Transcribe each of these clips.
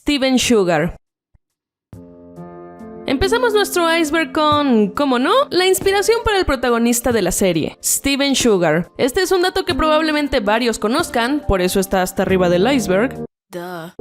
Steven Sugar. Empezamos nuestro iceberg con, ¿cómo no?, la inspiración para el protagonista de la serie, Steven Sugar. Este es un dato que probablemente varios conozcan, por eso está hasta arriba del iceberg.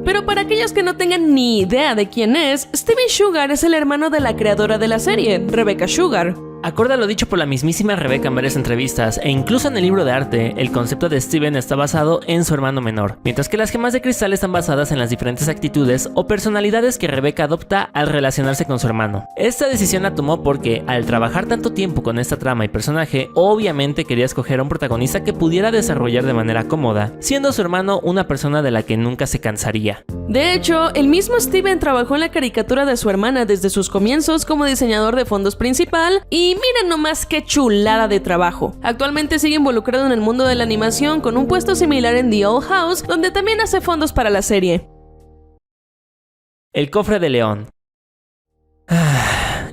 Pero para aquellos que no tengan ni idea de quién es, Steven Sugar es el hermano de la creadora de la serie, Rebecca Sugar. Acorde a lo dicho por la mismísima Rebecca en varias entrevistas, e incluso en el libro de arte, el concepto de Steven está basado en su hermano menor, mientras que las gemas de cristal están basadas en las diferentes actitudes o personalidades que Rebecca adopta al relacionarse con su hermano. Esta decisión la tomó porque, al trabajar tanto tiempo con esta trama y personaje, obviamente quería escoger a un protagonista que pudiera desarrollar de manera cómoda, siendo su hermano una persona de la que nunca se cansaría. De hecho, el mismo Steven trabajó en la caricatura de su hermana desde sus comienzos como diseñador de fondos principal y miren nomás qué chulada de trabajo. Actualmente sigue involucrado en el mundo de la animación con un puesto similar en The Old House, donde también hace fondos para la serie. El cofre de león.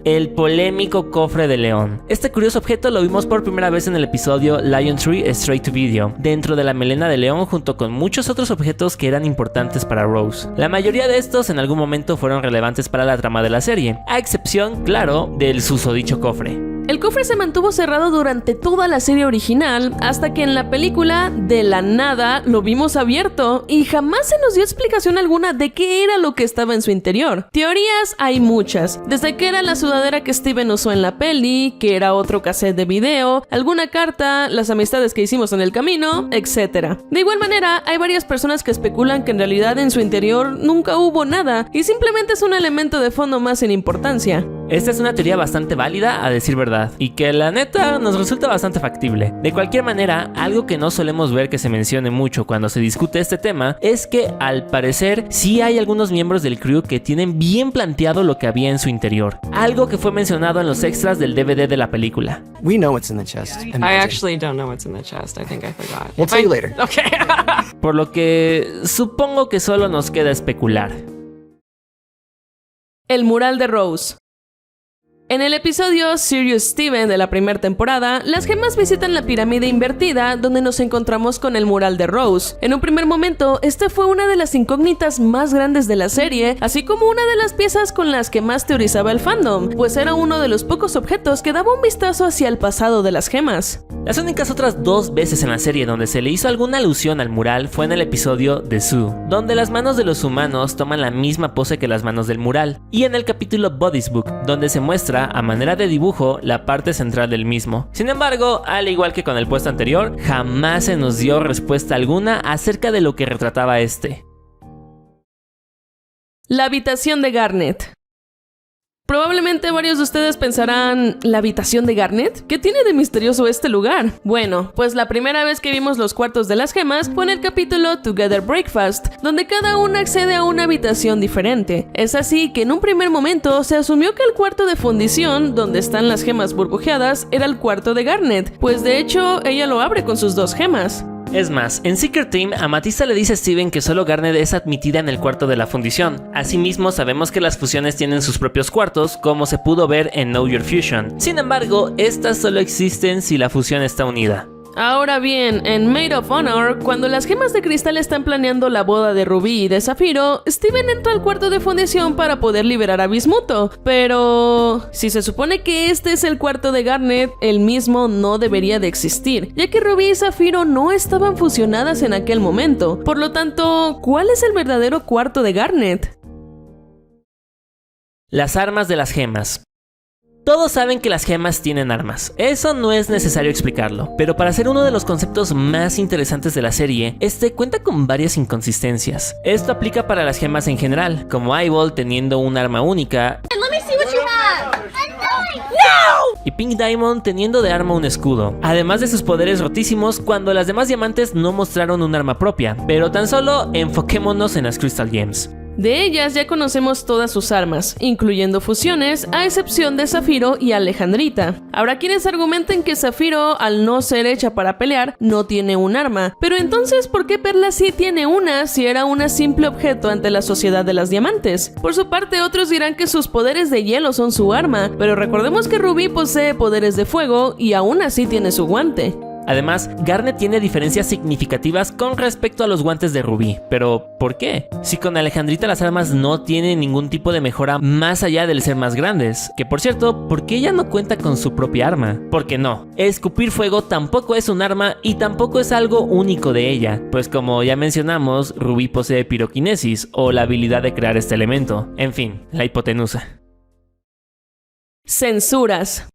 El polémico cofre de león. Este curioso objeto lo vimos por primera vez en el episodio Lion Tree Straight to Video, dentro de la melena de león junto con muchos otros objetos que eran importantes para Rose. La mayoría de estos en algún momento fueron relevantes para la trama de la serie, a excepción, claro, del susodicho cofre. El cofre se mantuvo cerrado durante toda la serie original, hasta que en la película, de la nada, lo vimos abierto y jamás se nos dio explicación alguna de qué era lo que estaba en su interior. Teorías hay muchas, desde que era la sudadera que Steven usó en la peli, que era otro cassette de video, alguna carta, las amistades que hicimos en el camino, etc. De igual manera, hay varias personas que especulan que en realidad en su interior nunca hubo nada y simplemente es un elemento de fondo más sin importancia. Esta es una teoría bastante válida, a decir verdad, y que la neta nos resulta bastante factible. De cualquier manera, algo que no solemos ver que se mencione mucho cuando se discute este tema es que, al parecer, sí hay algunos miembros del crew que tienen bien planteado lo que había en su interior, algo que fue mencionado en los extras del DVD de la película. We know what's in the chest. I actually don't know what's in the chest. I think I forgot. We'll tell you later. Okay. Por lo que supongo que solo nos queda especular. El mural de Rose. En el episodio Serious Steven de la primera temporada, las gemas visitan la pirámide invertida, donde nos encontramos con el mural de Rose. En un primer momento, esta fue una de las incógnitas más grandes de la serie, así como una de las piezas con las que más teorizaba el fandom, pues era uno de los pocos objetos que daba un vistazo hacia el pasado de las gemas. Las únicas otras 2 veces en la serie donde se le hizo alguna alusión al mural fue en el episodio The Zoo, donde las manos de los humanos toman la misma pose que las manos del mural, y en el capítulo Body's Book, donde se muestra a manera de dibujo la parte central del mismo. Sin embargo, al igual que con el puesto anterior, jamás se nos dio respuesta alguna acerca de lo que retrataba este. La habitación de Garnet. Probablemente varios de ustedes pensarán, ¿la habitación de Garnet? ¿Qué tiene de misterioso este lugar? Bueno, pues la primera vez que vimos los cuartos de las gemas fue en el capítulo Together Breakfast, donde cada una accede a una habitación diferente. Es así que en un primer momento se asumió que el cuarto de fundición, donde están las gemas burbujeadas, era el cuarto de Garnet, pues de hecho ella lo abre con sus 2 gemas. Es más, en Secret Team, Amatista le dice a Steven que solo Garnet es admitida en el cuarto de la fundición. Asimismo, sabemos que las fusiones tienen sus propios cuartos, como se pudo ver en Know Your Fusion. Sin embargo, estas solo existen si la fusión está unida. Ahora bien, en Maid of Honor, cuando las gemas de cristal están planeando la boda de Rubí y de Zafiro, Steven entra al cuarto de fundición para poder liberar a Bismuto. Pero si se supone que este es el cuarto de Garnet, el mismo no debería de existir, ya que Rubí y Zafiro no estaban fusionadas en aquel momento. Por lo tanto, ¿cuál es el verdadero cuarto de Garnet? Las armas de las gemas. Todos saben que las gemas tienen armas, eso no es necesario explicarlo, pero para ser uno de los conceptos más interesantes de la serie, este cuenta con varias inconsistencias. Esto aplica para las gemas en general, como Eyeball teniendo un arma única, y Pink Diamond teniendo de arma un escudo, además de sus poderes rotísimos cuando las demás diamantes no mostraron un arma propia, pero tan solo enfoquémonos en las Crystal Gems. De ellas ya conocemos todas sus armas, incluyendo fusiones, a excepción de Zafiro y Alejandrita. Habrá quienes argumenten que Zafiro, al no ser hecha para pelear, no tiene un arma. Pero entonces, ¿por qué Perla sí tiene una si era un simple objeto ante la sociedad de las diamantes? Por su parte, otros dirán que sus poderes de hielo son su arma, pero recordemos que Rubí posee poderes de fuego y aún así tiene su guante. Además, Garnet tiene diferencias significativas con respecto a los guantes de Rubí. Pero, ¿por qué? Si con Alejandrita las armas no tienen ningún tipo de mejora más allá del ser más grandes. Que por cierto, ¿por qué ella no cuenta con su propia arma? Porque no, escupir fuego tampoco es un arma y tampoco es algo único de ella. Pues como ya mencionamos, Rubí posee piroquinesis o la habilidad de crear este elemento. En fin, la hipotenusa. Censuras.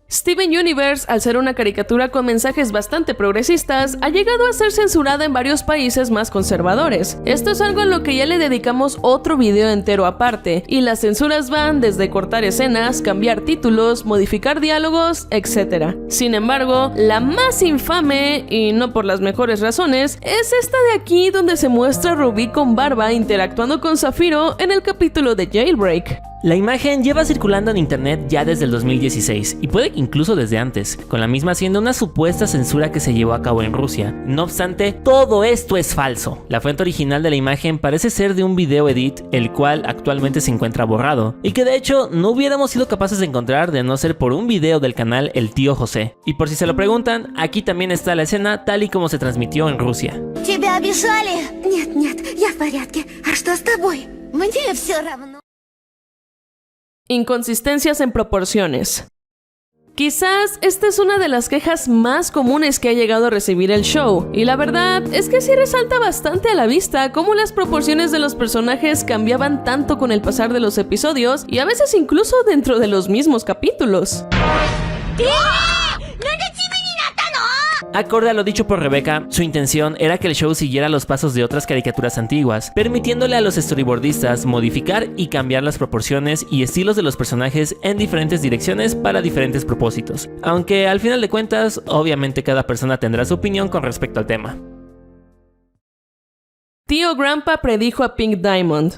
Steven Universe, al ser una caricatura con mensajes bastante progresistas, ha llegado a ser censurada en varios países más conservadores. Esto es algo a lo que ya le dedicamos otro video entero aparte, y las censuras van desde cortar escenas, cambiar títulos, modificar diálogos, etc. Sin embargo, la más infame, y no por las mejores razones, es esta de aquí donde se muestra a Rubí con barba interactuando con Zafiro en el capítulo de Jailbreak. La imagen lleva circulando en internet ya desde el 2016 y puede que incluso desde antes, con la misma siendo una supuesta censura que se llevó a cabo en Rusia. No obstante, todo esto es falso. La fuente original de la imagen parece ser de un video edit, el cual actualmente se encuentra borrado, y que de hecho no hubiéramos sido capaces de encontrar de no ser por un video del canal El Tío José. Y por si se lo preguntan, aquí también está la escena tal y como se transmitió en Rusia. Тебя обижали? Нет, я в порядке. А что с тобой? Мне все равно. Inconsistencias en proporciones. Quizás esta es una de las quejas más comunes que ha llegado a recibir el show, y la verdad es que sí resalta bastante a la vista cómo las proporciones de los personajes cambiaban tanto con el pasar de los episodios y a veces incluso dentro de los mismos capítulos. Acorde a lo dicho por Rebecca, su intención era que el show siguiera los pasos de otras caricaturas antiguas, permitiéndole a los storyboardistas modificar y cambiar las proporciones y estilos de los personajes en diferentes direcciones para diferentes propósitos. Aunque al final de cuentas, obviamente cada persona tendrá su opinión con respecto al tema. Tío Grampa predijo a Pink Diamond.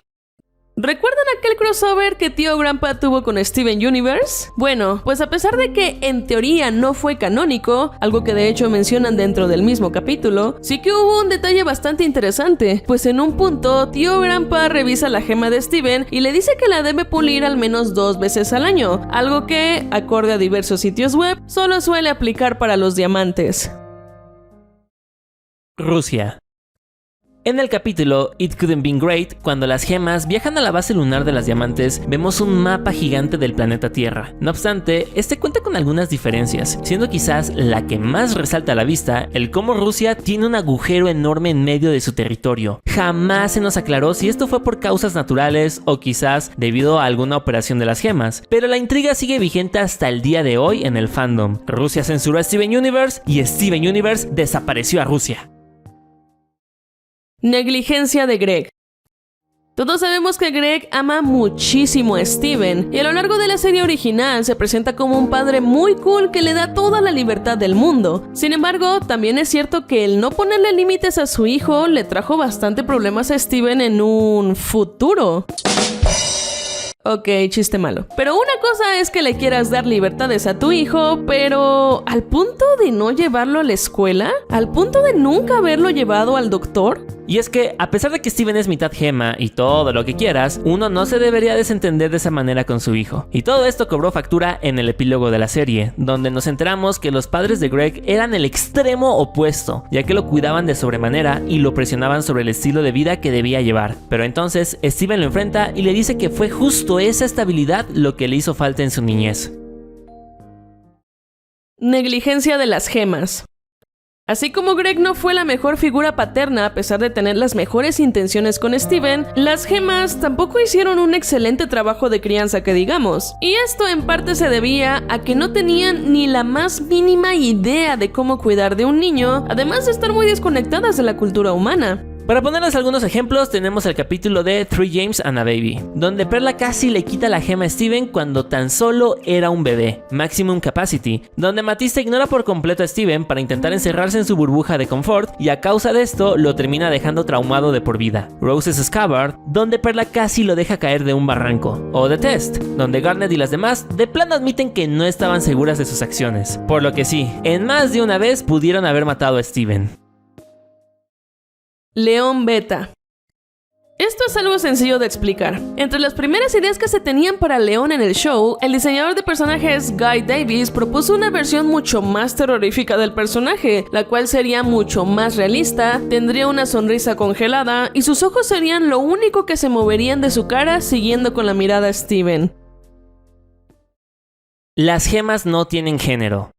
¿Recuerdan aquel crossover que Tío Grampa tuvo con Steven Universe? Bueno, pues a pesar de que en teoría no fue canónico, algo que de hecho mencionan dentro del mismo capítulo, sí que hubo un detalle bastante interesante, pues en un punto Tío Grampa revisa la gema de Steven y le dice que la debe pulir al menos 2 veces al año, algo que, acorde a diversos sitios web, solo suele aplicar para los diamantes. Rusia. En el capítulo It Couldn't Been Great, cuando las gemas viajan a la base lunar de las diamantes, vemos un mapa gigante del planeta Tierra. No obstante, este cuenta con algunas diferencias, siendo quizás la que más resalta a la vista el cómo Rusia tiene un agujero enorme en medio de su territorio. Jamás se nos aclaró si esto fue por causas naturales o quizás debido a alguna operación de las gemas, pero la intriga sigue vigente hasta el día de hoy en el fandom. Rusia censuró a Steven Universe y Steven Universe desapareció a Rusia. Negligencia de Greg. Todos sabemos que Greg ama muchísimo a Steven, y a lo largo de la serie original se presenta como un padre muy cool que le da toda la libertad del mundo. Sin embargo, también es cierto que el no ponerle límites a su hijo le trajo bastante problemas a Steven en un futuro. Ok, chiste malo. Pero una cosa es que le quieras dar libertades a tu hijo, pero ¿al punto de no llevarlo a la escuela? ¿Al punto de nunca haberlo llevado al doctor? Y es que, a pesar de que Steven es mitad gema y todo lo que quieras, uno no se debería desentender de esa manera con su hijo. Y todo esto cobró factura en el epílogo de la serie, donde nos enteramos que los padres de Greg eran el extremo opuesto, ya que lo cuidaban de sobremanera y lo presionaban sobre el estilo de vida que debía llevar. Pero entonces, Steven lo enfrenta y le dice que fue justo esa estabilidad lo que le hizo falta en su niñez. Negligencia de las gemas. Así como Greg no fue la mejor figura paterna a pesar de tener las mejores intenciones con Steven, las gemas tampoco hicieron un excelente trabajo de crianza que digamos. Y esto en parte se debía a que no tenían ni la más mínima idea de cómo cuidar de un niño, además de estar muy desconectadas de la cultura humana. Para ponerles algunos ejemplos, tenemos el capítulo de Three James and a Baby, donde Perla casi le quita la gema a Steven cuando tan solo era un bebé, Maximum Capacity, donde Matista ignora por completo a Steven para intentar encerrarse en su burbuja de confort y a causa de esto lo termina dejando traumado de por vida. Rose's Scabbard, donde Perla casi lo deja caer de un barranco, o The Test, donde Garnet y las demás de plano admiten que no estaban seguras de sus acciones, por lo que sí, en más de una vez pudieron haber matado a Steven. León Beta. Esto es algo sencillo de explicar. Entre las primeras ideas que se tenían para Leon en el show, el diseñador de personajes Guy Davis propuso una versión mucho más terrorífica del personaje, la cual sería mucho más realista, tendría una sonrisa congelada y sus ojos serían lo único que se moverían de su cara siguiendo con la mirada a Steven. Las gemas no tienen género.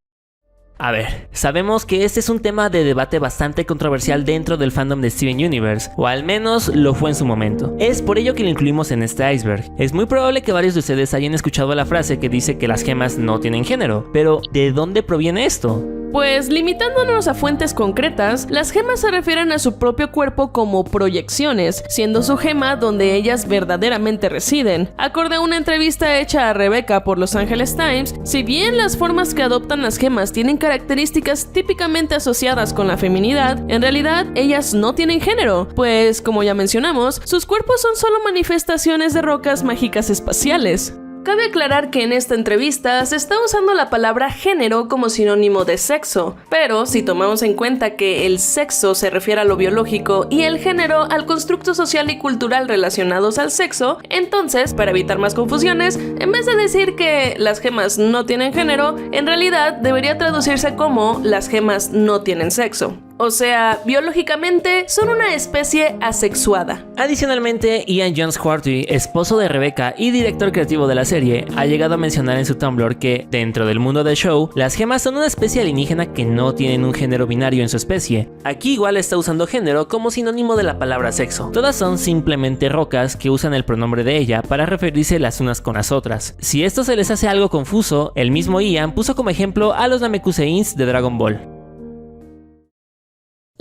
A ver, sabemos que este es un tema de debate bastante controversial dentro del fandom de Steven Universe, o al menos lo fue en su momento. Es por ello que lo incluimos en este iceberg. Es muy probable que varios de ustedes hayan escuchado la frase que dice que las gemas no tienen género, pero ¿de dónde proviene esto? Pues limitándonos a fuentes concretas, las gemas se refieren a su propio cuerpo como proyecciones, siendo su gema donde ellas verdaderamente residen. Acorde a una entrevista hecha a Rebecca por Los Angeles Times, si bien las formas que adoptan las gemas tienen características típicamente asociadas con la feminidad, en realidad ellas no tienen género, pues como ya mencionamos, sus cuerpos son solo manifestaciones de rocas mágicas espaciales. Cabe aclarar que en esta entrevista se está usando la palabra género como sinónimo de sexo, pero si tomamos en cuenta que el sexo se refiere a lo biológico y el género al constructo social y cultural relacionados al sexo, entonces, para evitar más confusiones, en vez de decir que las gemas no tienen género, en realidad debería traducirse como las gemas no tienen sexo. O sea, biológicamente son una especie asexuada. Adicionalmente, Ian Jones Quartey, esposo de Rebecca y director creativo de la serie, ha llegado a mencionar en su Tumblr que, dentro del mundo del show, las gemas son una especie alienígena que no tienen un género binario en su especie. Aquí igual está usando género como sinónimo de la palabra sexo. Todas son simplemente rocas que usan el pronombre de ella para referirse las unas con las otras. Si esto se les hace algo confuso, el mismo Ian puso como ejemplo a los Namekuseins de Dragon Ball.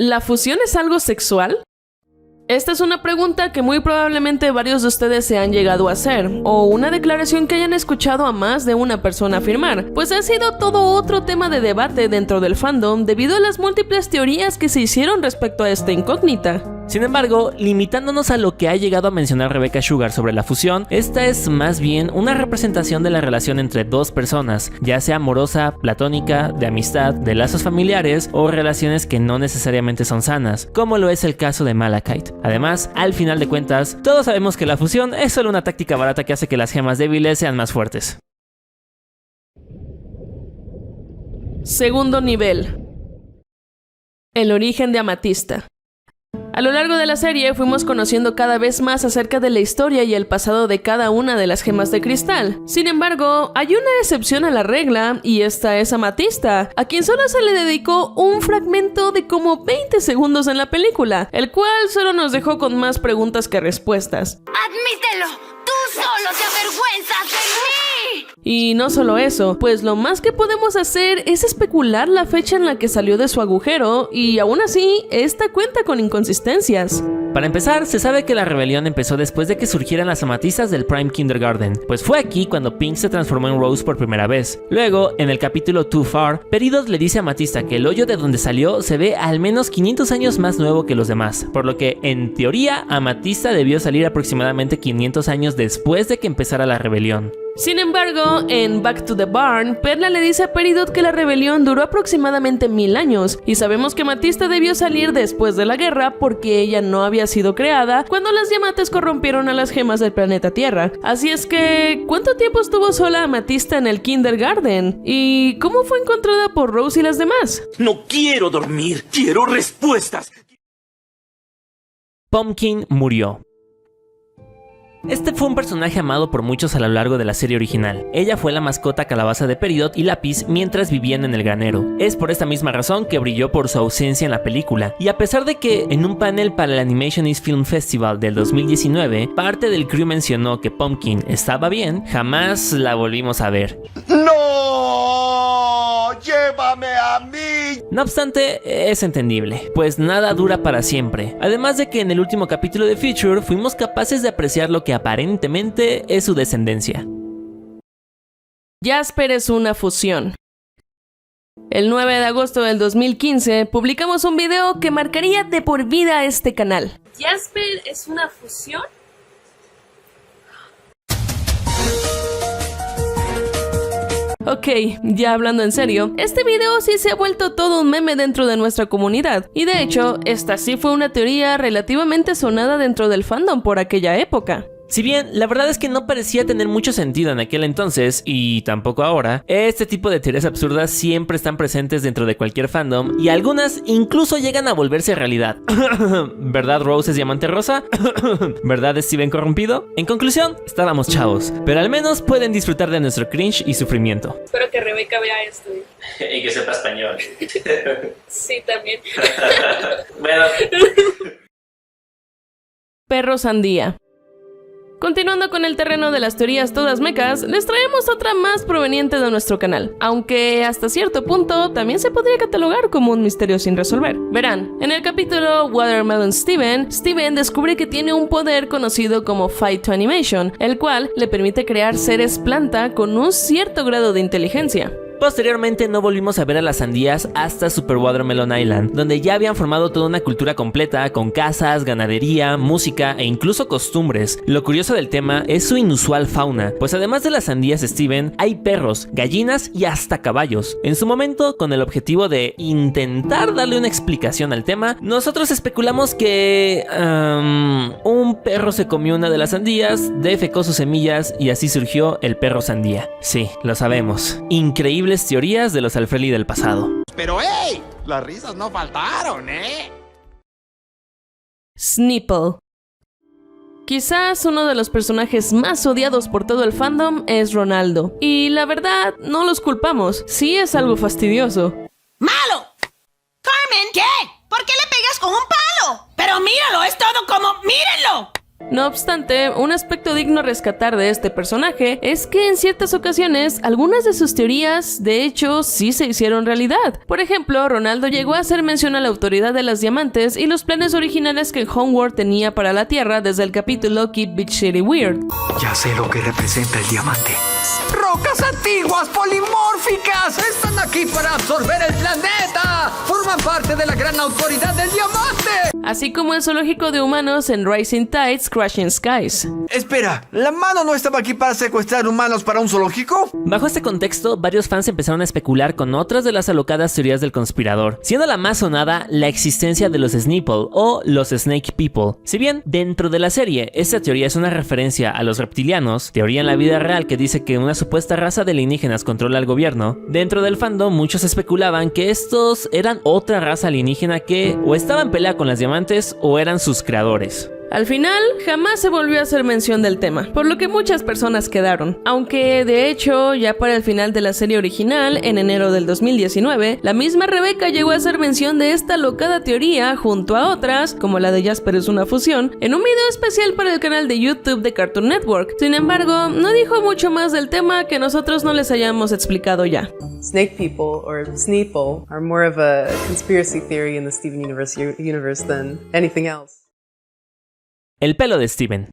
¿La fusión es algo sexual? Esta es una pregunta que muy probablemente varios de ustedes se han llegado a hacer, o una declaración que hayan escuchado a más de una persona afirmar, pues ha sido todo otro tema de debate dentro del fandom debido a las múltiples teorías que se hicieron respecto a esta incógnita. Sin embargo, limitándonos a lo que ha llegado a mencionar Rebecca Sugar sobre la fusión, esta es más bien una representación de la relación entre dos personas, ya sea amorosa, platónica, de amistad, de lazos familiares o relaciones que no necesariamente son sanas, como lo es el caso de Malachite. Además, al final de cuentas, todos sabemos que la fusión es solo una táctica barata que hace que las gemas débiles sean más fuertes. Segundo nivel. El origen de Amatista. A lo largo de la serie fuimos conociendo cada vez más acerca de la historia y el pasado de cada una de las gemas de cristal. Sin embargo, hay una excepción a la regla y esta es Amatista, a quien solo se le dedicó un fragmento de como 20 segundos en la película, el cual solo nos dejó con más preguntas que respuestas. ¡Admítelo! ¡Tú solo te avergüenzas de mí! Y no solo eso, pues lo más que podemos hacer es especular la fecha en la que salió de su agujero y aún así, esta cuenta con inconsistencias. Para empezar, se sabe que la rebelión empezó después de que surgieran las amatistas del Prime Kindergarten, pues fue aquí cuando Pink se transformó en Rose por primera vez. Luego, en el capítulo Too Far, Peridot le dice a Amatista que el hoyo de donde salió se ve al menos 500 años más nuevo que los demás, por lo que, en teoría, Amatista debió salir aproximadamente 500 años después de que empezara la rebelión. Sin embargo, en Back to the Barn, Perla le dice a Peridot que la rebelión duró aproximadamente 1000 años, y sabemos que Amatista debió salir después de la guerra porque ella no había sido creada cuando las Yamates corrompieron a las gemas del planeta Tierra. Así es que, ¿cuánto tiempo estuvo sola Amatista en el Kindergarten? ¿Y cómo fue encontrada por Rose y las demás? No quiero dormir, quiero respuestas. Pumpkin murió. Este fue un personaje amado por muchos a lo largo de la serie original. Ella fue la mascota calabaza de Peridot y Lápiz mientras vivían en el granero. Es por esta misma razón que brilló por su ausencia en la película. Y a pesar de que en un panel para el Animation East Film Festival del 2019, parte del crew mencionó que Pumpkin estaba bien, jamás la volvimos a ver. ¡No! ¡Llévame a mí! No obstante, es entendible, pues nada dura para siempre. Además de que en el último capítulo de Feature fuimos capaces de apreciar lo que aparentemente es su descendencia. Jasper es una fusión. El 9 de agosto del 2015 publicamos un video que marcaría de por vida a este canal. ¿Jasper es una fusión? Ok, ya hablando en serio, este video sí se ha vuelto todo un meme dentro de nuestra comunidad, y de hecho, esta sí fue una teoría relativamente sonada dentro del fandom por aquella época. Si bien la verdad es que no parecía tener mucho sentido en aquel entonces, y tampoco ahora, este tipo de teorías absurdas siempre están presentes dentro de cualquier fandom, y algunas incluso llegan a volverse realidad. ¿Verdad Rose es diamante rosa? ¿Verdad Steven corrompido? En conclusión, estábamos chavos, pero al menos pueden disfrutar de nuestro cringe y sufrimiento. Espero que Rebeca vea esto. Y que sepa español. Sí, también. Bueno. Perro sandía. Continuando con el terreno de las teorías todas mecas, les traemos otra más proveniente de nuestro canal, aunque hasta cierto punto también se podría catalogar como un misterio sin resolver. Verán, en el capítulo Watermelon Steven, Steven descubre que tiene un poder conocido como Fight to Animation, el cual le permite crear seres planta con un cierto grado de inteligencia. Posteriormente no volvimos a ver a las sandías hasta Super Watermelon Island, donde ya habían formado toda una cultura completa con casas, ganadería, música e incluso costumbres. Lo curioso del tema es su inusual fauna, pues además de las sandías Steven, hay perros, gallinas y hasta caballos. En su momento, con el objetivo de intentar darle una explicación al tema, nosotros especulamos que un perro se comió una de las sandías, defecó sus semillas y así surgió el perro sandía. Sí, lo sabemos. Increíble teorías de los Alfreli del pasado. Pero hey, las risas no faltaron, ¿eh? Sneeple. Quizás uno de los personajes más odiados por todo el fandom es Ronaldo. Y la verdad, no los culpamos, sí es algo fastidioso. ¡Malo! ¡Carmen! ¿Qué? ¿Por qué le pegas con un palo? Pero míralo, es todo como... ¡Mírenlo! No obstante, un aspecto digno a rescatar de este personaje es que en ciertas ocasiones algunas de sus teorías de hecho sí se hicieron realidad. Por ejemplo, Ronaldo llegó a hacer mención a la autoridad de las diamantes y los planes originales que Homeworld tenía para la Tierra desde el capítulo Keep Beach City Weird. Ya sé lo que representa el diamante. ¡Rocas antiguas polimórficas! ¡Están aquí para absorber el planeta! ¡Forman parte de la gran autoridad del diamante! Así como el zoológico de humanos en Rising Tides, Crashing Skies. Espera, ¿la mano no estaba aquí para secuestrar humanos para un zoológico? Bajo este contexto, varios fans empezaron a especular con otras de las alocadas teorías del conspirador, siendo la más sonada la existencia de los Sneeple o los Snake People. Si bien dentro de la serie esta teoría es una referencia a los reptilianos, teoría en la vida real que dice que una supuesta raza de alienígenas controla al gobierno, dentro del fandom muchos especulaban que estos eran otra raza alienígena que o estaba en pelea con las diamantes o eran sus creadores. Al final, jamás se volvió a hacer mención del tema, por lo que muchas personas quedaron. Aunque, de hecho, ya para el final de la serie original, en enero del 2019, la misma Rebeca llegó a hacer mención de esta locada teoría junto a otras, como la de Jasper es una fusión, en un video especial para el canal de YouTube de Cartoon Network. Sin embargo, no dijo mucho más del tema que nosotros no les hayamos explicado ya. Snake people, or Sneeple, are more of a conspiracy theory in the Steven universe than anything else. El pelo de Steven.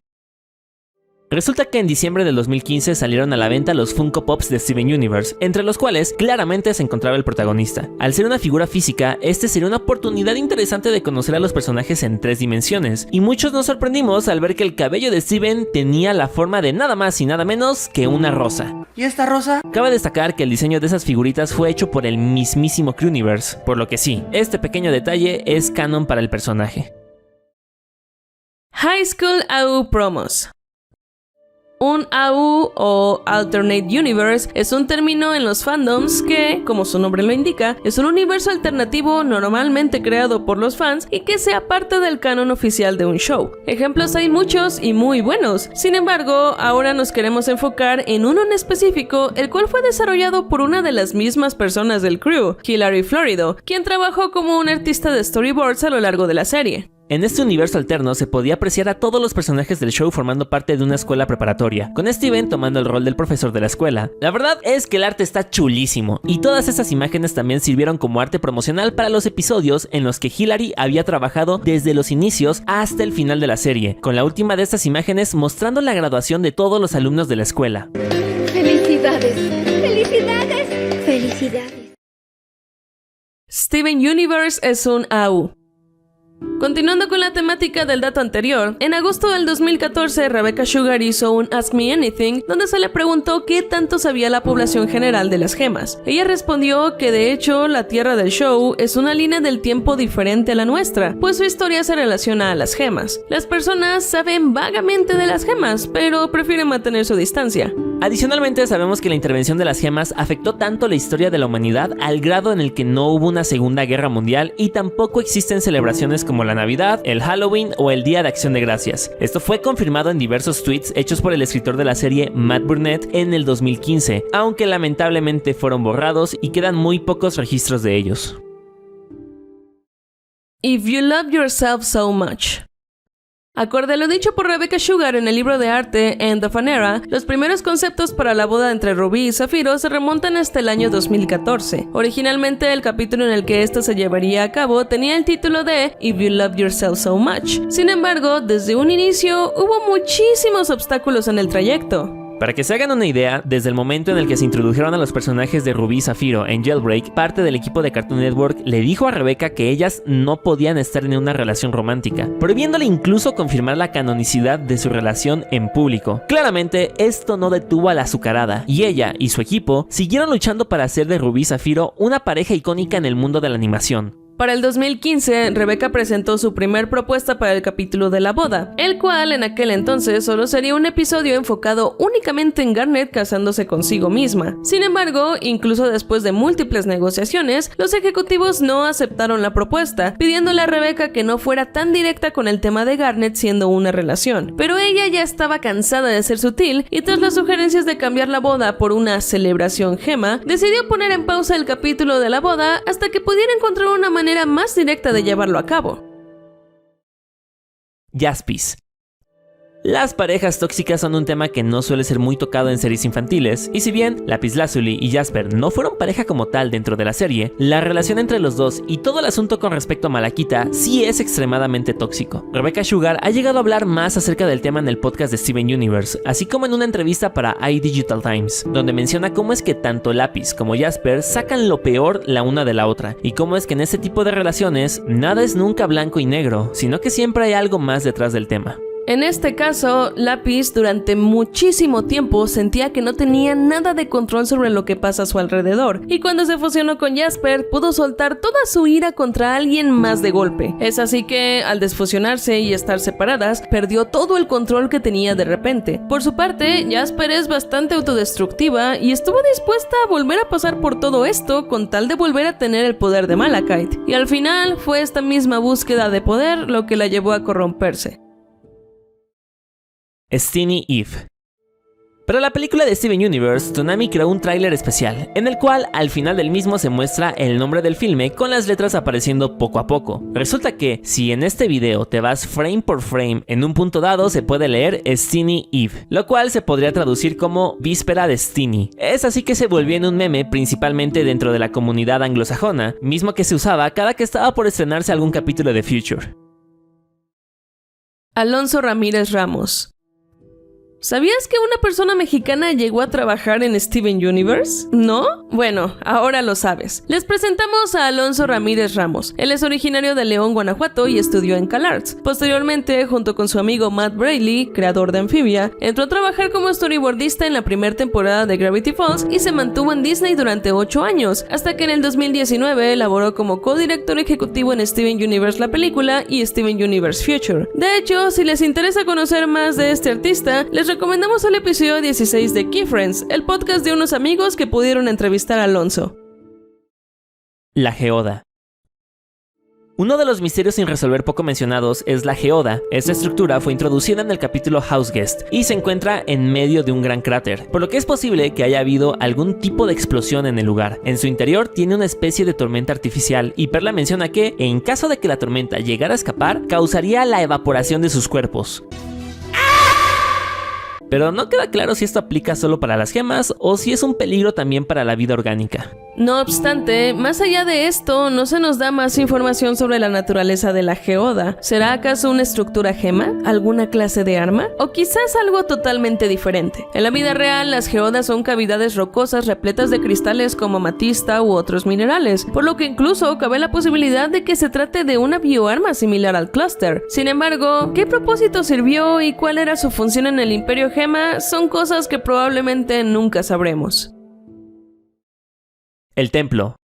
Resulta que en diciembre del 2015 salieron a la venta los Funko Pops de Steven Universe, entre los cuales claramente se encontraba el protagonista. Al ser una figura física, este sería una oportunidad interesante de conocer a los personajes en 3 dimensiones, y muchos nos sorprendimos al ver que el cabello de Steven tenía la forma de nada más y nada menos que una rosa. ¿Y esta rosa? Cabe destacar que el diseño de esas figuritas fue hecho por el mismísimo Crewniverse, por lo que sí, este pequeño detalle es canon para el personaje. High School AU Promos. Un AU o Alternate Universe es un término en los fandoms que, como su nombre lo indica, es un universo alternativo normalmente creado por los fans y que sea parte del canon oficial de un show. Ejemplos hay muchos y muy buenos. Sin embargo, ahora nos queremos enfocar en uno en específico, el cual fue desarrollado por una de las mismas personas del crew, Hilary Florido, quien trabajó como un artista de storyboards a lo largo de la serie. En este universo alterno se podía apreciar a todos los personajes del show formando parte de una escuela preparatoria, con Steven tomando el rol del profesor de la escuela. La verdad es que el arte está chulísimo, y todas esas imágenes también sirvieron como arte promocional para los episodios en los que Hilary había trabajado desde los inicios hasta el final de la serie, con la última de estas imágenes mostrando la graduación de todos los alumnos de la escuela. ¡Felicidades! ¡Felicidades! ¡Felicidades! Steven Universe es un AU. Continuando con la temática del dato anterior, en agosto del 2014 Rebecca Sugar hizo un Ask Me Anything donde se le preguntó qué tanto sabía la población general de las gemas. Ella respondió que de hecho la Tierra del show es una línea del tiempo diferente a la nuestra, pues su historia se relaciona a las gemas. Las personas saben vagamente de las gemas, pero prefieren mantener su distancia. Adicionalmente, sabemos que la intervención de las gemas afectó tanto la historia de la humanidad al grado en el que no hubo una Segunda Guerra Mundial y tampoco existen celebraciones como la Navidad, el Halloween o el Día de Acción de Gracias. Esto fue confirmado en diversos tweets hechos por el escritor de la serie Matt Burnett en el 2015, aunque lamentablemente fueron borrados y quedan muy pocos registros de ellos. If you love yourself so much. Acorde a lo dicho por Rebecca Sugar en el libro de arte End of an Era, los primeros conceptos para la boda entre Rubí y Zafiro se remontan hasta el año 2014. Originalmente, el capítulo en el que esto se llevaría a cabo tenía el título de If You Love Yourself So Much. Sin embargo, desde un inicio hubo muchísimos obstáculos en el trayecto. Para que se hagan una idea, desde el momento en el que se introdujeron a los personajes de Rubí y Zafiro en Jailbreak, parte del equipo de Cartoon Network le dijo a Rebecca que ellas no podían estar en una relación romántica, prohibiéndole incluso confirmar la canonicidad de su relación en público. Claramente, esto no detuvo a la azucarada, y ella y su equipo siguieron luchando para hacer de Rubí y Zafiro una pareja icónica en el mundo de la animación. Para el 2015, Rebecca presentó su primer propuesta para el capítulo de la boda, el cual en aquel entonces solo sería un episodio enfocado únicamente en Garnet casándose consigo misma. Sin embargo, incluso después de múltiples negociaciones, los ejecutivos no aceptaron la propuesta, pidiéndole a Rebecca que no fuera tan directa con el tema de Garnet siendo una relación. Pero ella ya estaba cansada de ser sutil y tras las sugerencias de cambiar la boda por una celebración gema, decidió poner en pausa el capítulo de la boda hasta que pudiera encontrar una manera más directa de llevarlo a cabo. Jaspies. Las parejas tóxicas son un tema que no suele ser muy tocado en series infantiles, y si bien Lapislázuli y Jasper no fueron pareja como tal dentro de la serie, la relación entre los dos y todo el asunto con respecto a Malakita sí es extremadamente tóxico. Rebecca Sugar ha llegado a hablar más acerca del tema en el podcast de Steven Universe, así como en una entrevista para iDigital Times, donde menciona cómo es que tanto Lapis como Jasper sacan lo peor la una de la otra, y cómo es que en este tipo de relaciones nada es nunca blanco y negro, sino que siempre hay algo más detrás del tema. En este caso, Lapis durante muchísimo tiempo sentía que no tenía nada de control sobre lo que pasa a su alrededor, y cuando se fusionó con Jasper pudo soltar toda su ira contra alguien más de golpe. Es así que, al desfusionarse y estar separadas, perdió todo el control que tenía de repente. Por su parte, Jasper es bastante autodestructiva y estuvo dispuesta a volver a pasar por todo esto con tal de volver a tener el poder de Malachite, y al final fue esta misma búsqueda de poder lo que la llevó a corromperse. Steenie Eve. Para la película de Steven Universe, Toonami creó un tráiler especial, en el cual al final del mismo se muestra el nombre del filme con las letras apareciendo poco a poco. Resulta que, si en este video te vas frame por frame, en un punto dado se puede leer Steenie Eve, lo cual se podría traducir como Víspera de Steenie. Es así que se volvió en un meme principalmente dentro de la comunidad anglosajona, mismo que se usaba cada que estaba por estrenarse algún capítulo de Future. Alonso Ramírez Ramos. ¿Sabías que una persona mexicana llegó a trabajar en Steven Universe? ¿No? Bueno, ahora lo sabes. Les presentamos a Alonso Ramírez Ramos. Él es originario de León, Guanajuato y estudió en CalArts. Posteriormente, junto con su amigo Matt Braley, creador de Amphibia, entró a trabajar como storyboardista en la primera temporada de Gravity Falls y se mantuvo en Disney durante 8 años, hasta que en el 2019 elaboró como co-director ejecutivo en Steven Universe la película y Steven Universe Future. De hecho, si les interesa conocer más de este artista, les recomendamos el episodio 16 de Key Friends, el podcast de unos amigos que pudieron entrevistar a Alonso. La geoda. Uno de los misterios sin resolver poco mencionados es la geoda. Esta estructura fue introducida en el capítulo House Guest y se encuentra en medio de un gran cráter, por lo que es posible que haya habido algún tipo de explosión en el lugar. En su interior tiene una especie de tormenta artificial y Perla menciona que, en caso de que la tormenta llegara a escapar, causaría la evaporación de sus cuerpos. Pero no queda claro si esto aplica solo para las gemas o si es un peligro también para la vida orgánica. No obstante, más allá de esto, no se nos da más información sobre la naturaleza de la geoda. ¿Será acaso una estructura gema? ¿Alguna clase de arma? ¿O quizás algo totalmente diferente? En la vida real, las geodas son cavidades rocosas repletas de cristales como amatista u otros minerales, por lo que incluso cabe la posibilidad de que se trate de una bioarma similar al clúster. Sin embargo, ¿qué propósito sirvió y cuál era su función en el Imperio Gema? Son cosas que probablemente nunca sabremos. El templo.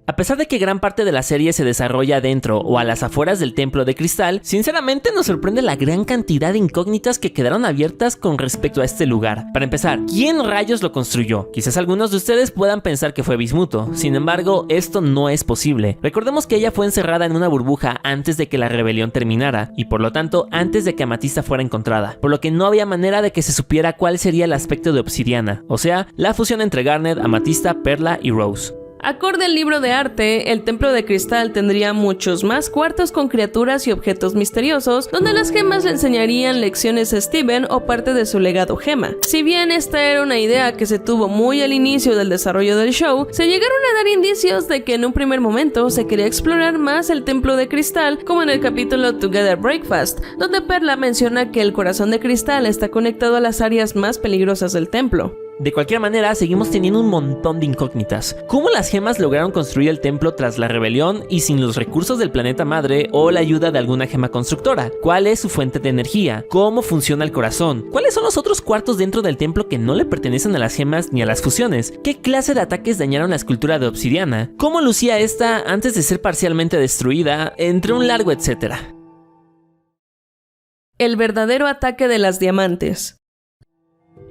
A pesar de que gran parte de la serie se desarrolla dentro o a las afueras del templo de cristal, sinceramente nos sorprende la gran cantidad de incógnitas que quedaron abiertas con respecto a este lugar. Para empezar, ¿quién rayos lo construyó? Quizás algunos de ustedes puedan pensar que fue Bismuto, sin embargo, esto no es posible. Recordemos que ella fue encerrada en una burbuja antes de que la rebelión terminara, y por lo tanto, antes de que Amatista fuera encontrada, por lo que no había manera de que se supiera cuál sería el aspecto de Obsidiana, o sea, la fusión entre Garnet, Amatista, Perla y Rose. Acorde al libro de arte, el templo de cristal tendría muchos más cuartos con criaturas y objetos misteriosos, donde las gemas le enseñarían lecciones a Steven o parte de su legado gema. Si bien esta era una idea que se tuvo muy al inicio del desarrollo del show, se llegaron a dar indicios de que en un primer momento se quería explorar más el templo de cristal, como en el capítulo Together Breakfast, donde Perla menciona que el corazón de cristal está conectado a las áreas más peligrosas del templo. De cualquier manera, seguimos teniendo un montón de incógnitas. ¿Cómo las gemas lograron construir el templo tras la rebelión y sin los recursos del planeta madre o la ayuda de alguna gema constructora? ¿Cuál es su fuente de energía? ¿Cómo funciona el corazón? ¿Cuáles son los otros cuartos dentro del templo que no le pertenecen a las gemas ni a las fusiones? ¿Qué clase de ataques dañaron la escultura de Obsidiana? ¿Cómo lucía esta antes de ser parcialmente destruida? Entre un largo etcétera. El verdadero ataque de las diamantes.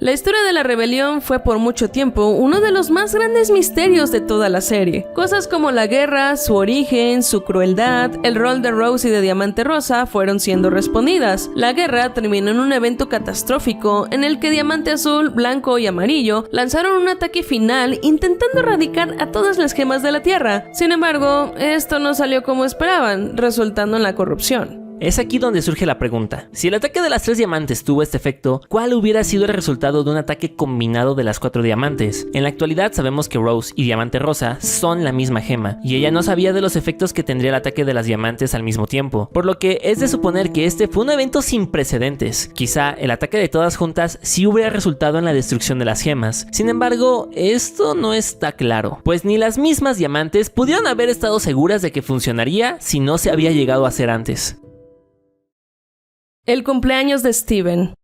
La historia de la rebelión fue por mucho tiempo uno de los más grandes misterios de toda la serie. Cosas como la guerra, su origen, su crueldad, el rol de Rose y de Diamante Rosa fueron siendo respondidas. La guerra terminó en un evento catastrófico en el que Diamante Azul, Blanco y Amarillo lanzaron un ataque final intentando erradicar a todas las gemas de la Tierra. Sin embargo, esto no salió como esperaban, resultando en la corrupción. Es aquí donde surge la pregunta. Si el ataque de las 3 diamantes tuvo este efecto, ¿cuál hubiera sido el resultado de un ataque combinado de las 4 diamantes? En la actualidad sabemos que Rose y Diamante Rosa son la misma gema, y ella no sabía de los efectos que tendría el ataque de las diamantes al mismo tiempo, por lo que es de suponer que este fue un evento sin precedentes. Quizá el ataque de todas juntas sí hubiera resultado en la destrucción de las gemas. Sin embargo, esto no está claro, pues ni las mismas diamantes pudieron haber estado seguras de que funcionaría si no se había llegado a hacer antes. El cumpleaños de Steven.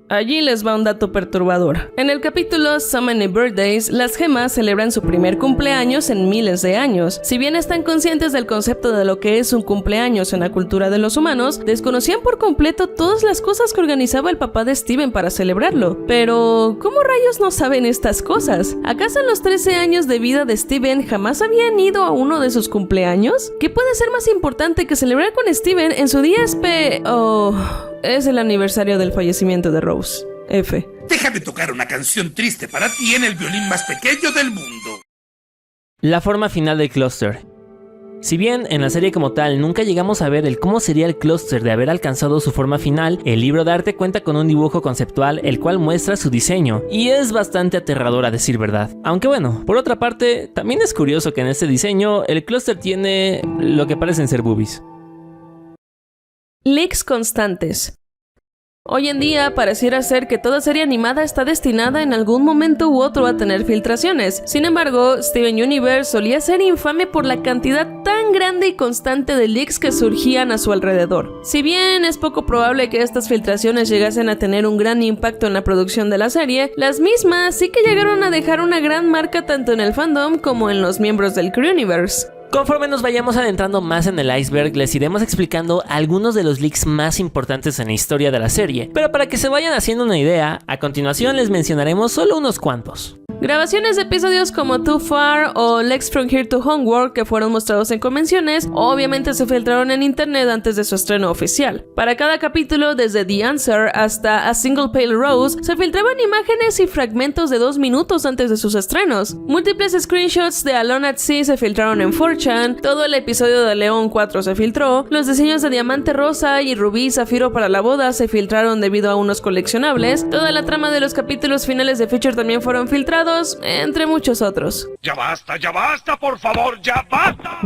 Allí les va un dato perturbador. En el capítulo So Many Birthdays, las gemas celebran su primer cumpleaños en miles de años. Si bien están conscientes del concepto de lo que es un cumpleaños en la cultura de los humanos, desconocían por completo todas las cosas que organizaba el papá de Steven para celebrarlo. Pero, ¿cómo rayos no saben estas cosas? ¿Acaso en los 13 años de vida de Steven jamás habían ido a uno de sus cumpleaños? ¿Qué puede ser más importante que celebrar con Steven en su día es el aniversario del fallecimiento de Rose. F. Déjame tocar una canción triste para ti en el violín más pequeño del mundo. La forma final del clúster. Si bien en la serie como tal nunca llegamos a ver el cómo sería el clúster de haber alcanzado su forma final, el libro de arte cuenta con un dibujo conceptual el cual muestra su diseño, y es bastante aterrador a decir verdad. Aunque bueno, por otra parte, también es curioso que en este diseño el clúster tiene lo que parecen ser boobies. Leaks constantes. Hoy en día pareciera ser que toda serie animada está destinada en algún momento u otro a tener filtraciones. Sin embargo, Steven Universe solía ser infame por la cantidad tan grande y constante de leaks que surgían a su alrededor. Si bien es poco probable que estas filtraciones llegasen a tener un gran impacto en la producción de la serie, las mismas sí que llegaron a dejar una gran marca tanto en el fandom como en los miembros del Crew Universe. Conforme nos vayamos adentrando más en el iceberg, les iremos explicando algunos de los leaks más importantes en la historia de la serie, pero para que se vayan haciendo una idea, a continuación les mencionaremos solo unos cuantos. Grabaciones de episodios como Too Far o Lex From Here to Homeworld que fueron mostrados en convenciones, obviamente se filtraron en internet antes de su estreno oficial. Para cada capítulo, desde The Answer hasta A Single Pale Rose, se filtraban imágenes y fragmentos de 2 minutos antes de sus estrenos. Múltiples screenshots de Alone at Sea se filtraron en 4chan, todo el episodio de León 4 se filtró, los diseños de Diamante Rosa y Rubí y Zafiro para la boda se filtraron debido a unos coleccionables, toda la trama de los capítulos finales de Feature también fueron filtrados, Bastardos, entre muchos otros. Ya basta, por favor, ya basta.